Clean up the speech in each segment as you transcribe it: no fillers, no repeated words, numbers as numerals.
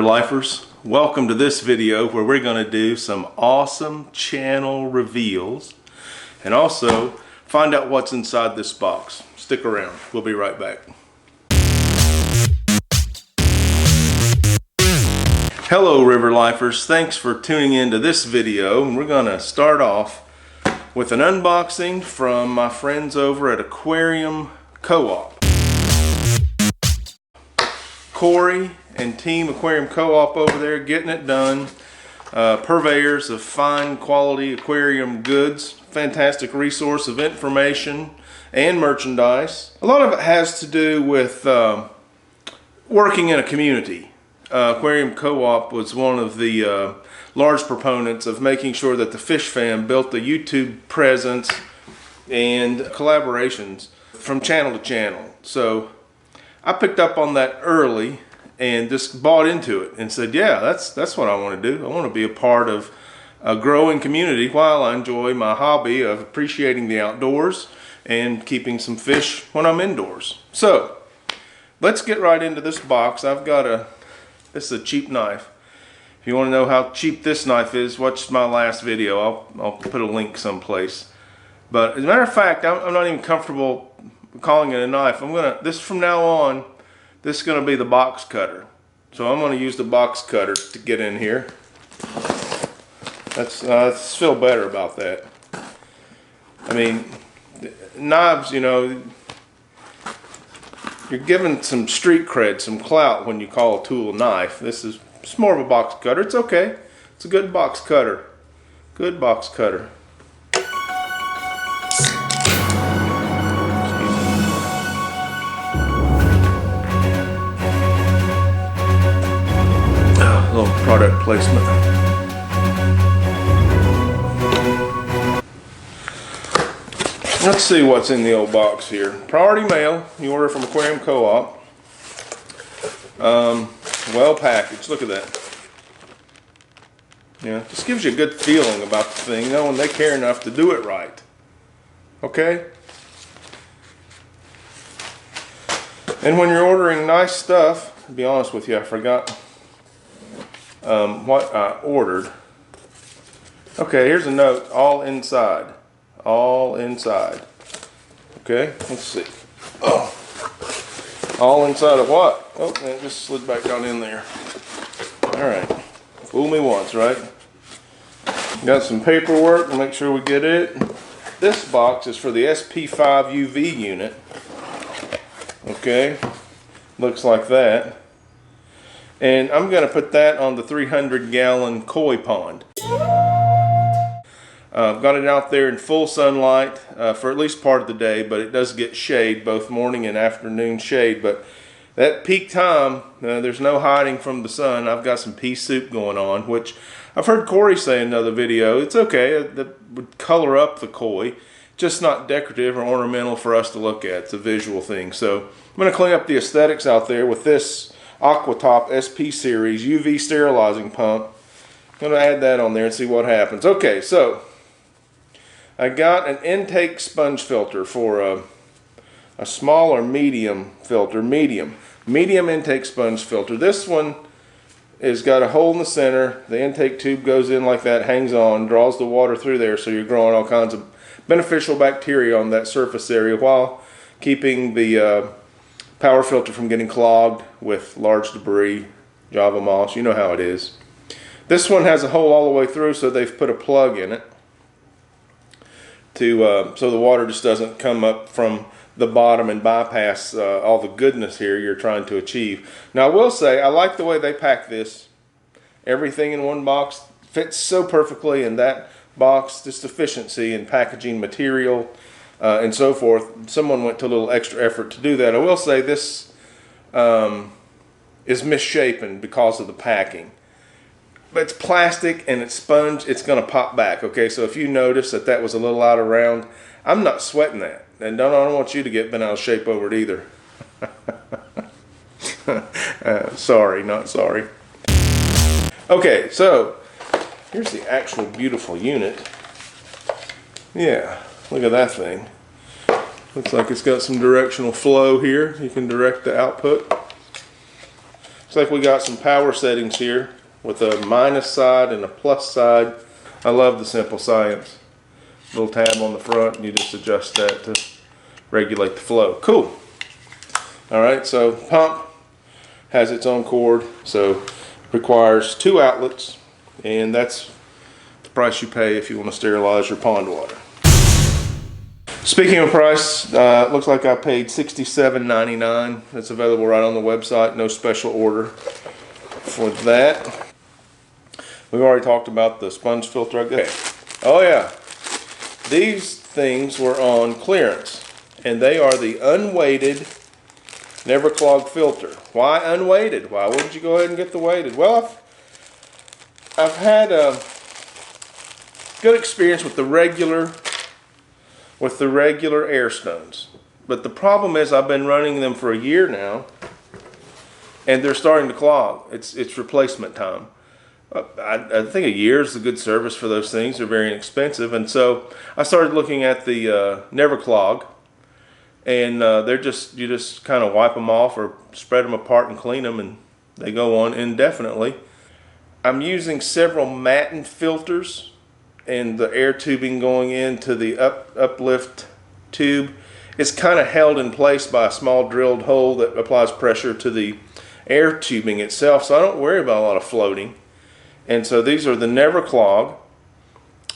lifers, welcome to this video where we're going to do some awesome channel reveals and also find out what's inside this box. Stick around, we'll be right back. Hello river lifers, thanks for tuning into this video, and we're going to start off with an unboxing from my friends over at Aquarium Co-Op. Cory and team Aquarium Co-Op over there getting it done. Purveyors of fine quality aquarium goods. Fantastic resource of information and merchandise. A lot of it has to do with working in a community. Aquarium Co-Op was one of the large proponents of making sure that the fish fam built the YouTube presence and collaborations from channel to channel. So I picked up on that early and just bought into it and said, yeah, that's what I want to do. I want to be a part of a growing community while I enjoy my hobby of appreciating the outdoors and keeping some fish when I'm indoors. So let's get right into this box. I've got this is a cheap knife. If you want to know how cheap this knife is, watch my last video. I'll put a link someplace. But as a matter of fact, I'm not even comfortable calling it a knife. This from now on, this is going to be the box cutter. So I'm going to use the box cutter to get in here. Let's feel better about that. I mean, knives, you know, you're given some street cred, some clout when you call a tool a knife. It's more of a box cutter. It's okay. It's a good box cutter. Good box cutter. Little product placement. Let's see what's in the old box here. Priority mail, you order from Aquarium Co-Op. Well packaged, look at that. Yeah, just gives you a good feeling about the thing, knowing they care enough to do it right. Okay? And when you're ordering nice stuff, to be honest with you, I forgot what I ordered. Okay, here's a note, all inside. All inside. Okay, let's see. Oh, all inside of what? Oh, it just slid back down in there. Alright, fool me once, right? Got some paperwork to make sure we get it. This box is for the SP5 UV unit. Okay, looks like that. And I'm going to put that on the 300-gallon koi pond. I've got it out there in full sunlight for at least part of the day, but it does get shade, both morning and afternoon shade. But that peak time, there's no hiding from the sun. I've got some pea soup going on, which I've heard Cory say in another video. It's okay, that would color up the koi, just not decorative or ornamental for us to look at. It's a visual thing. So I'm going to clean up the aesthetics out there with this Aquatop SP Series UV sterilizing pump. I'm going to add that on there and see what happens. Okay, so I got an intake sponge filter for a small or medium filter. Medium intake sponge filter. This one has got a hole in the center. The intake tube goes in like that, hangs on, draws the water through there, so you're growing all kinds of beneficial bacteria on that surface area while keeping the power filter from getting clogged with large debris, Java moss, you know how it is. This one has a hole all the way through, so they've put a plug in it to so the water just doesn't come up from the bottom and bypass all the goodness here you're trying to achieve. Now I will say, I like the way they pack this. Everything in one box fits so perfectly in that box, just efficiency in packaging material and so forth. Someone went to a little extra effort to do that. I will say this is misshapen because of the packing. But it's plastic and it's sponge, it's going to pop back. Okay, so if you notice that was a little out of round, I'm not sweating that. And I don't want you to get bent out of shape over it either. Sorry, not sorry. Okay, so here's the actual beautiful unit. Yeah, look at that thing. Looks like it's got some directional flow here. You can direct the output. Looks like we got some power settings here with a minus side and a plus side. I love the simple science. Little tab on the front, and you just adjust that to regulate the flow. Cool. All right, so pump has its own cord, so requires 2 outlets, and that's the price you pay if you want to sterilize your pond water. Speaking of price, it looks like I paid $67.99. It's available right on the website. No special order for that. We've already talked about the sponge filter. Okay. Oh yeah, these things were on clearance, and they are the unweighted Never Clog filter. Why unweighted? Why wouldn't you go ahead and get the weighted? Well, I've had a good experience with the regular air stones, but the problem is I've been running them for a year now, and they're starting to clog. It's replacement time. I think a year is a good service for those things. They're very inexpensive, and so I started looking at the Never Clog, and you just kind of wipe them off or spread them apart and clean them, and they go on indefinitely. I'm using several Matten filters, and the air tubing going into the uplift tube is kind of held in place by a small drilled hole that applies pressure to the air tubing itself, so I don't worry about a lot of floating. And so these are the Never Clog.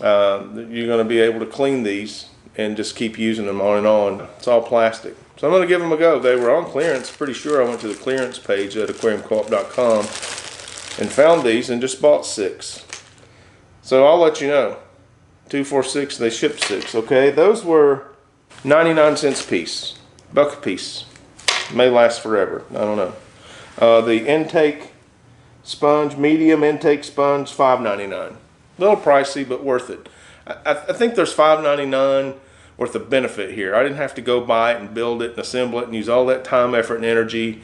You're going to be able to clean these and just keep using them on and on. It's all plastic. So I'm going to give them a go. They were on clearance. Pretty sure I went to the clearance page at aquariumcoop.com and found these and just bought 6. So I'll let you know. 2 for 6, they shipped 6. Okay, those were 99 cents a piece. $1 a piece. May last forever. I don't know. The intake sponge, medium intake sponge, $5.99. A little pricey, but worth it. I think there's $5.99 worth of benefit here. I didn't have to go buy it and build it and assemble it and use all that time, effort, and energy.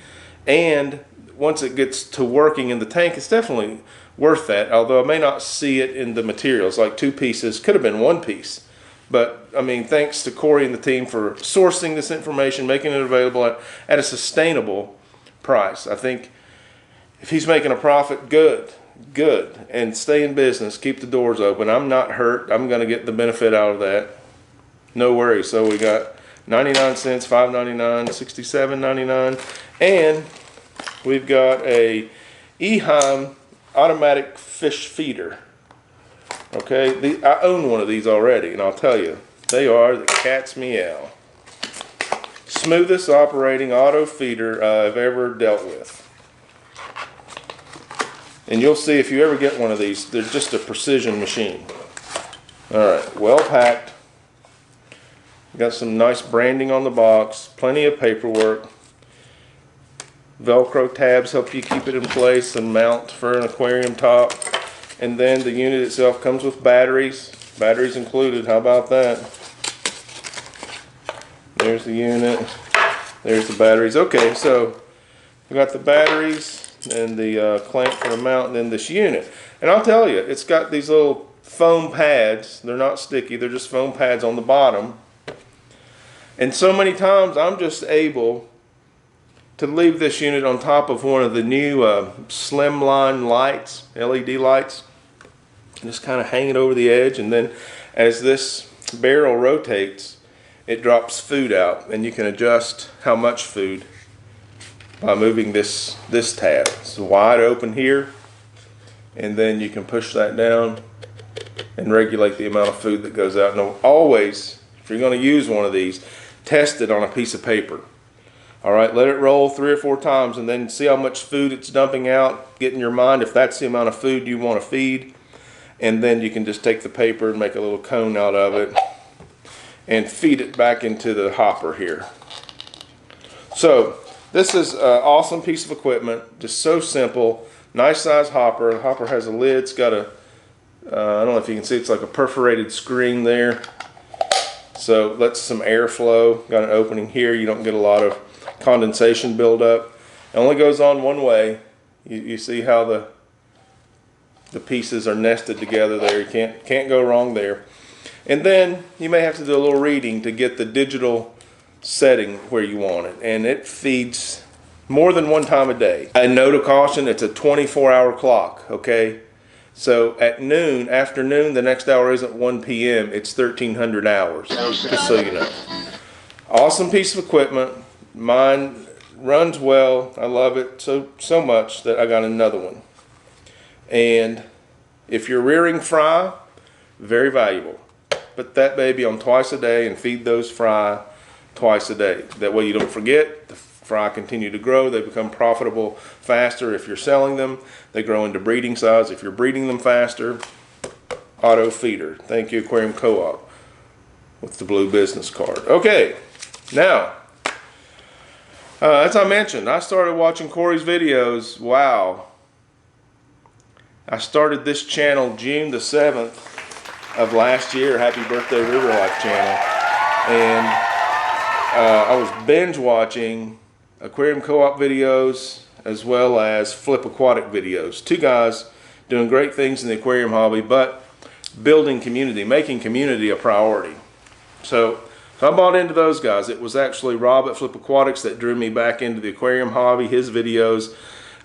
And once it gets to working in the tank, it's definitely worth that, although I may not see it in the materials. Like 2 pieces, could have been 1 piece. But, I mean, thanks to Cory and the team for sourcing this information, making it available at a sustainable price. I think if he's making a profit, good, and stay in business, keep the doors open. I'm not hurt. I'm going to get the benefit out of that. No worries. So we got 99 cents, $5.99, $67.99, and we've got a Eheim automatic fish feeder. Okay, I own one of these already, and I'll tell you, they are the cat's meow. Smoothest operating auto feeder I've ever dealt with. And you'll see if you ever get one of these, they're just a precision machine. Alright, well packed. Got some nice branding on the box, plenty of paperwork. Velcro tabs help you keep it in place and mount for an aquarium top. And then the unit itself comes with batteries. Batteries included, how about that? There's the unit. There's the batteries. Okay, so we got the batteries and the clamp for the mount, and then this unit. And I'll tell you, it's got these little foam pads. They're not sticky, they're just foam pads on the bottom. And so many times I'm just able to leave this unit on top of one of the new slimline lights, LED lights. Just kind of hang it over the edge, and then as this barrel rotates, it drops food out, and you can adjust how much food by moving this tab. It's wide open here, and then you can push that down and regulate the amount of food that goes out. Now always, if you're going to use one of these, test it on a piece of paper. Alright, let it roll 3 or 4 times, and then see how much food it's dumping out. Get in your mind if that's the amount of food you want to feed, and then you can just take the paper and make a little cone out of it and feed it back into the hopper here. So this is an awesome piece of equipment, just so simple. Nice size hopper. The hopper has a lid. It's got a I don't know if you can see, it's like a perforated screen there, so it lets some air flow. Got an opening here. You don't get a lot of condensation buildup. It only goes on one way. You see how the pieces are nested together there. You can't go wrong there. And then you may have to do a little reading to get the digital setting where you want it, and it feeds more than one time a day. A note of caution, it's a 24-hour clock, okay? So at noon, afternoon, the next hour isn't 1 p.m., it's 1300 hours, just so you know. Awesome piece of equipment. Mine runs well. I love it so much that I got another one. And if you're rearing fry, very valuable. Put that baby on twice a day and feed those fry twice a day. That way you don't forget. The fry continue to grow. They become profitable faster if you're selling them. They grow into breeding size if you're breeding them faster. Auto feeder. Thank you, Aquarium Co-op, with the blue business card. Okay, now, as I mentioned, I started watching Cory's videos. Wow. I started this channel June the 7th of last year. Happy birthday, River Life channel. And I was binge watching Aquarium Co-op videos as well as Flip Aquatic videos. Two guys doing great things in the aquarium hobby, but building community, making community a priority. So I bought into those guys. It was actually Rob at Flip Aquatics that drew me back into the aquarium hobby. His videos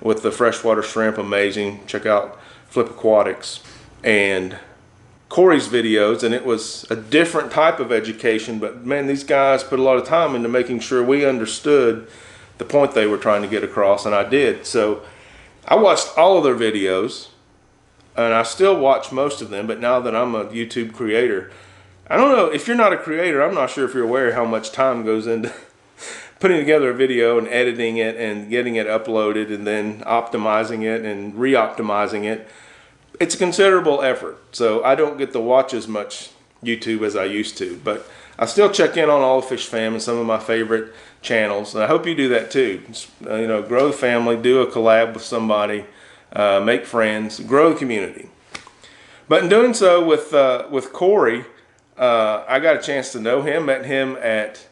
with the freshwater shrimp, amazing. Check out Flip Aquatics. And Cory's videos, and it was a different type of education, but man, these guys put a lot of time into making sure we understood the point they were trying to get across, and I did. So I watched all of their videos, and I still watch most of them, but now that I'm a YouTube creator, I don't know, if you're not a creator, I'm not sure if you're aware how much time goes into putting together a video and editing it and getting it uploaded and then optimizing it and re-optimizing it. It's a considerable effort, so I don't get to watch as much YouTube as I used to, but I still check in on All the Fish Fam and some of my favorite channels, and I hope you do that too. You know, grow the family, do a collab with somebody, make friends, grow the community. But in doing so with Cory, I got a chance to know him, met him at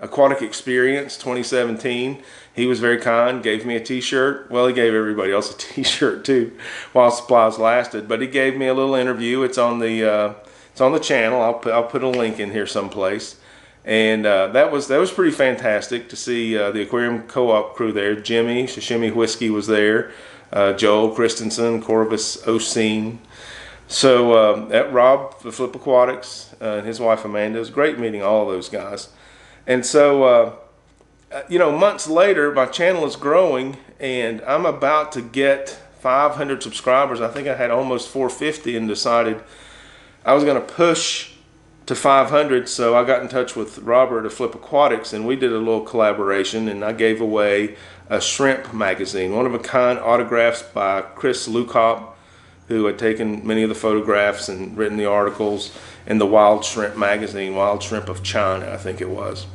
Aquatic Experience 2017. He was very kind, gave me a t-shirt. Well, he gave everybody else a t-shirt too while supplies lasted, but he gave me a little interview. It's on the channel. I'll put a link in here someplace. And that was pretty fantastic to see the Aquarium Co-op crew there. Jimmy, SWhiskey was there. Joel Christensen, Corvus Oscen. So at Rob, the Flip Aquatics, and his wife Amanda. It was great meeting all of those guys. And so, you know, months later, my channel is growing, and I'm about to get 500 subscribers. I think I had almost 450 and decided I was going to push to 500, so I got in touch with Robert of Flip Aquatics, and we did a little collaboration, and I gave away a shrimp magazine, one-of-a-kind autographs by Chris Lukop, who had taken many of the photographs and written the articles in the Wild Shrimp magazine, Wild Shrimp of China, I think it was.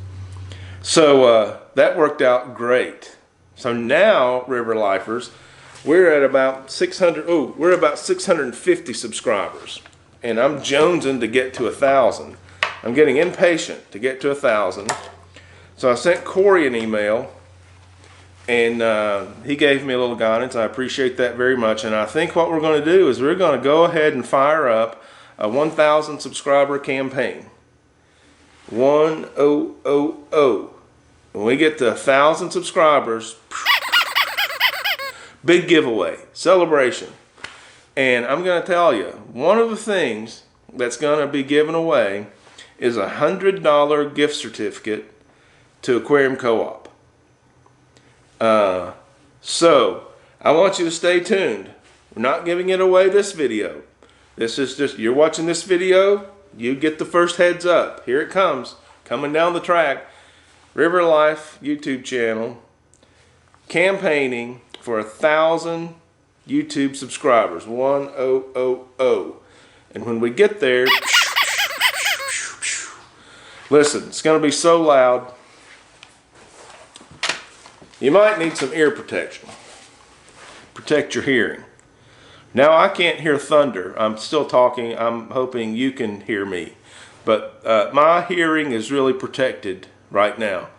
So that worked out great. So now, River Lifers, we're at about 650 subscribers. And I'm jonesing to get to 1,000. I'm getting impatient to get to 1,000. So I sent Cory an email, and he gave me a little guidance. I appreciate that very much. And I think what we're going to do is we're going to go ahead and fire up a 1,000 subscriber campaign. 1000. When we get to 1,000 subscribers, big giveaway, celebration. And I'm going to tell you, one of the things that's going to be given away is a $100 gift certificate to Aquarium Co-op. So I want you to stay tuned. We're not giving it away this video. This is just, you're watching this video, you get the first heads up. Here it comes, coming down the track. River Life YouTube channel, campaigning for 1,000 YouTube subscribers, 1000. And when we get there, listen, it's going to be so loud, you might need some ear protection. Protect your hearing. Now, I can't hear thunder. I'm still talking. I'm hoping you can hear me. But my hearing is really protected right now.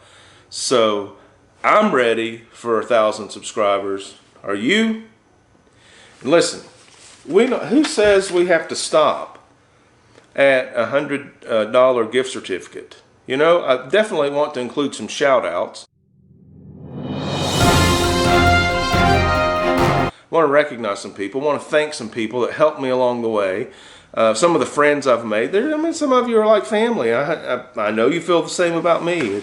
So I'm ready for 1,000 subscribers. Are you? And listen, we know, who says we have to stop at a $100 gift certificate? You know, I definitely want to include some shout outs. want to recognize some people, want to thank some people that helped me along the way. Some of the friends I've made, I mean, some of you are like family. I know you feel the same about me.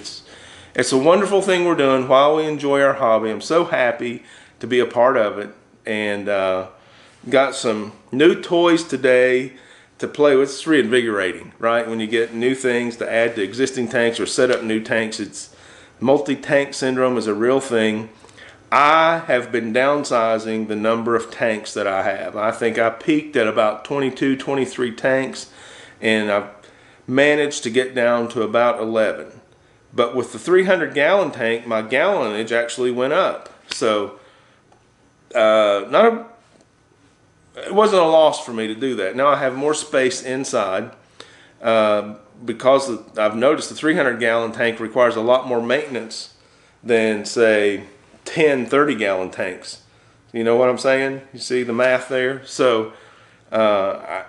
It's a wonderful thing we're doing while we enjoy our hobby. I'm so happy to be a part of it, and got some new toys today to play with. It's reinvigorating, right? When you get new things to add to existing tanks or set up new tanks, it's multi-tank syndrome is a real thing. I have been downsizing the number of tanks that I have. I think I peaked at about 22, 23 tanks, and I've managed to get down to about 11. But with the 300-gallon tank, my gallonage actually went up. So it wasn't a loss for me to do that. Now I have more space inside because I've noticed the 300-gallon tank requires a lot more maintenance than, say, 10 30-gallon tanks. You know what I'm saying? You see the math there? So I've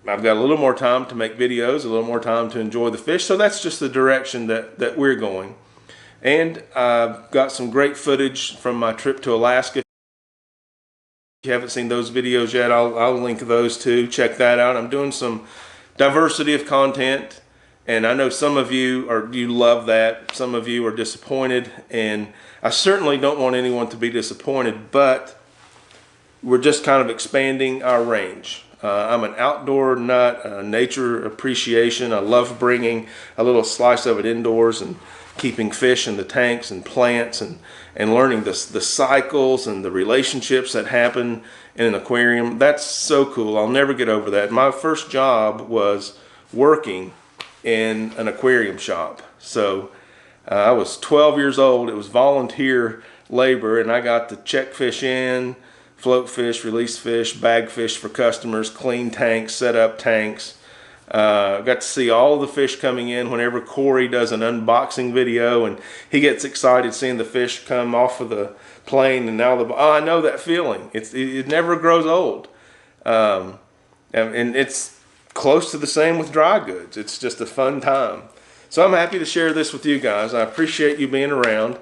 got a little more time to make videos, a little more time to enjoy the fish. So that's just the direction that we're going. And I've got some great footage from my trip to Alaska. If you haven't seen those videos yet, I'll link those too. Check that out. I'm doing some diversity of content, and I know some of you love that. Some of you are disappointed, and I certainly don't want anyone to be disappointed, but we're just kind of expanding our range. I'm an outdoor nut, nature appreciation. I love bringing a little slice of it indoors and keeping fish in the tanks and plants and learning the cycles and the relationships that happen in an aquarium. That's so cool. I'll never get over that. My first job was working in an aquarium shop. So I was 12 years old. It was volunteer labor, and I got to check fish in, float fish, release fish, bag fish for customers, clean tanks, set up tanks. Got to see all the fish coming in whenever Cory does an unboxing video, and he gets excited seeing the fish come off of the plane, and now I know that feeling. It never grows old, and it's close to the same with dry goods. It's just a fun time. So I'm happy to share this with you guys. I appreciate you being around.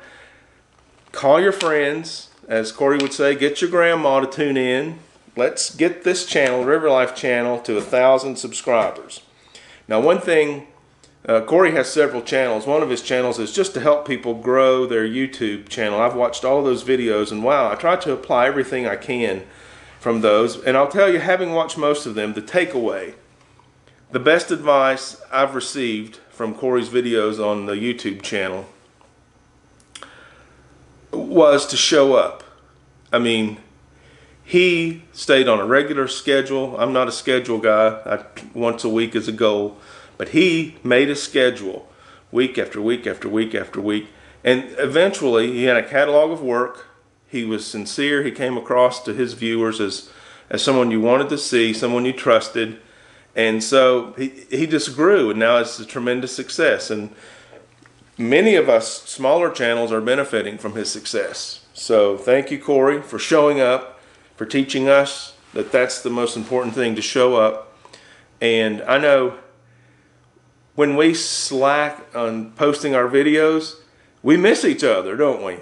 Call your friends, as Cory would say. Get your grandma to tune in. Let's get this channel, River Life channel, to 1,000 subscribers. Now, one thing, Cory has several channels. One of his channels is just to help people grow their YouTube channel. I've watched all those videos, and wow, I try to apply everything I can from those. And I'll tell you, having watched most of them, the takeaway, the best advice I've received from Cory's videos on the YouTube channel was to show up. I mean, he stayed on a regular schedule. I'm not a schedule guy. Once a week is a goal. But he made a schedule week after week after week after week. And eventually he had a catalog of work. He was sincere. He came across to his viewers as someone you wanted to see, someone you trusted. And so he just grew, and now it's a tremendous success. And many of us smaller channels are benefiting from his success. So thank you, Cory, for showing up, for teaching us that that's the most important thing, to show up. And I know when we slack on posting our videos, we miss each other, don't we?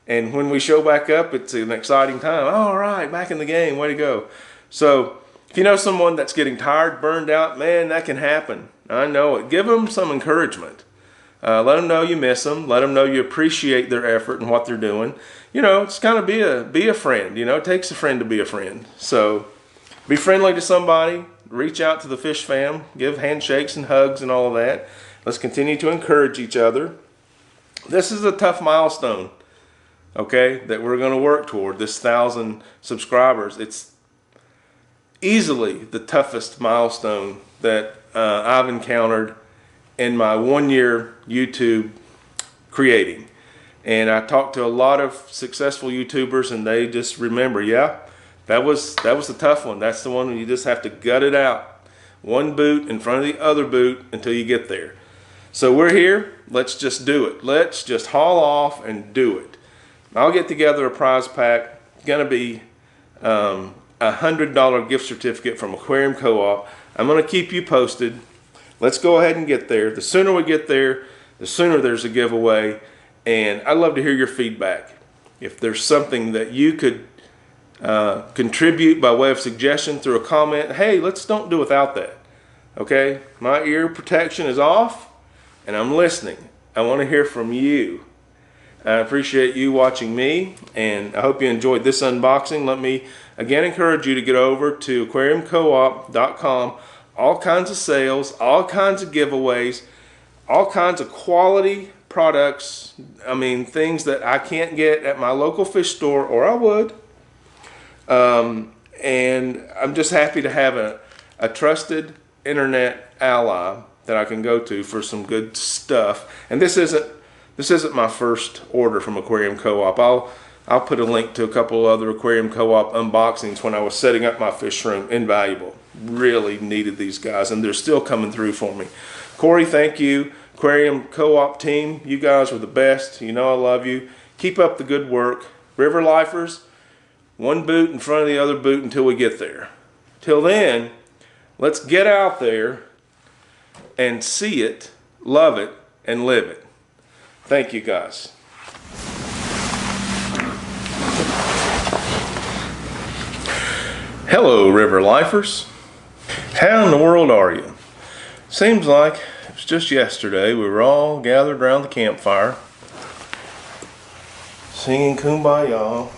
And when we show back up, it's an exciting time. All right, back in the game, way to go. So if you know someone that's getting tired, burned out, man, that can happen. I know it. Give them some encouragement. Let them know you miss them. Let them know you appreciate their effort and what they're doing. You know, it's kind of be a friend. You know, it takes a friend to be a friend. So be friendly to somebody. Reach out to the fish fam. Give handshakes and hugs and all of that. Let's continue to encourage each other. This is a tough milestone, okay, that we're going to work toward, this 1,000 subscribers. It's easily the toughest milestone that I've encountered in my 1 year YouTube creating. And I talked to a lot of successful YouTubers, and they just remember, yeah, that was the tough one. That's the one where you just have to gut it out. One boot in front of the other boot until you get there. So we're here. Let's just do it. Let's just haul off and do it. I'll get together a prize pack. It's going to be a $100 gift certificate from Aquarium Co-Op. I'm going to keep you posted. Let's go ahead and get there. The sooner we get there, the sooner there's a giveaway. And I'd love to hear your feedback. If there's something that you could contribute by way of suggestion through a comment. Hey, let's don't do without that. Okay, my ear protection is off and I'm listening. I want to hear from you. I appreciate you watching me, and I hope you enjoyed this unboxing. Let me again encourage you to get over to aquariumcoop.com. All kinds of sales, all kinds of giveaways, all kinds of quality products. I mean, things that I can't get at my local fish store, or I would. And I'm just happy to have a trusted internet ally that I can go to for some good stuff. And this isn't my first order from Aquarium Co-op. I'll put a link to a couple other Aquarium Co-op unboxings when I was setting up my fish room. Invaluable. Really needed these guys, and they're still coming through for me. Cory, thank you. Aquarium Co-op team, you guys are the best. You know I love you. Keep up the good work. River lifers, one boot in front of the other boot until we get there. Till then, let's get out there and see it, love it, and live it. Thank you, guys. Hello, river lifers. How in the world are you? Seems like it was just yesterday we were all gathered around the campfire, singing Kumbaya.